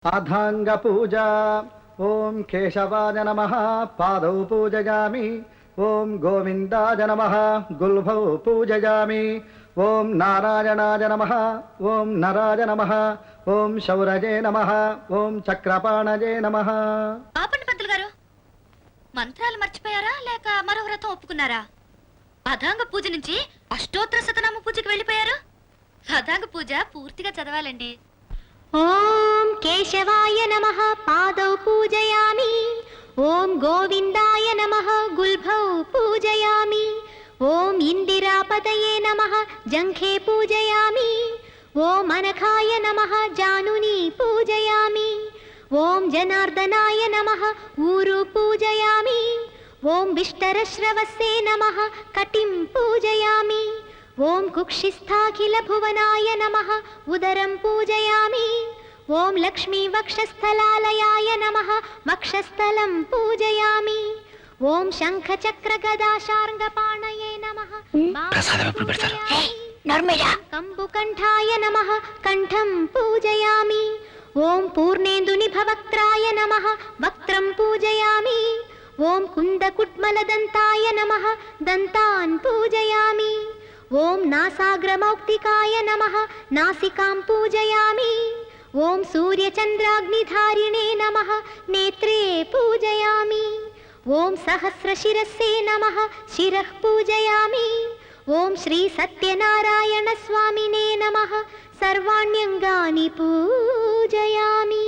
अधांग पूजा ओं केशवाय नमः पादौ पूजयामि ओं गोविंदाय नमः गुल्भौ पूजयामि ओं नारायणाय नमः ओं नराय नमः ओं शौरजे नमः ओं चक्रपाणजे नमः। ఆపండి పంతులు గారు, మంత్రాలు మర్చిపోయారా లేక మరో వ్రతం ఒప్పుకున్నారా? అధాంగ పూజ నుంచి అష్టోత్తర శతనామ పూజకి వెళ్ళిపోయారు. అధాంగ పూజ పూర్తిగా చదవాలండి. ఓం కేశవాయ నమః పాదౌ పూజయామి ఓం గోవిందాయ నమః గుల్భౌ పూజయామి ఓం ఇందిరాపతయే నమః జంఘే పూజయామి ఓం అనఘాయ నమః జానుని పూజయామి ఓం జనార్దనాయ నమః ఊరు పూజయామి ఓం విష్టరశ్రవస్సే నమః కటిం పూజయామి ఓం కుక్షిస్థాఖిల భువనాయ నమః ఉదరం పూజయామి ఓం లక్ష్మీ వక్షస్థలాలయాయ నమః వక్షస్థలం పూజయామి ఓం శంఖ చక్ర గదా శార్ంగపాణయే నమః కంబుకంఠాయ నమః కంఠం పూజయామి ఓం పూర్ణేందునిభవక్త్రాయ నమః వక్త్రం పూజయామి ఓం కుందకుట్మలదంతాయ నమః దంతాన్ పూజయామి ఓం నాసాగ్రమౌక్తికాయ నమః నాసికాం పూజయామి ఓం సూర్యచంద్రాగ్నిధారిణే నమః నేత్రే పూజయామి ఓం సహస్రశిరస్సే నమః శిరః పూజయామి ఓం శ్రీ సత్యనారాయణ స్వామినే నమః సర్వాణ్యంగాని పూజయామి।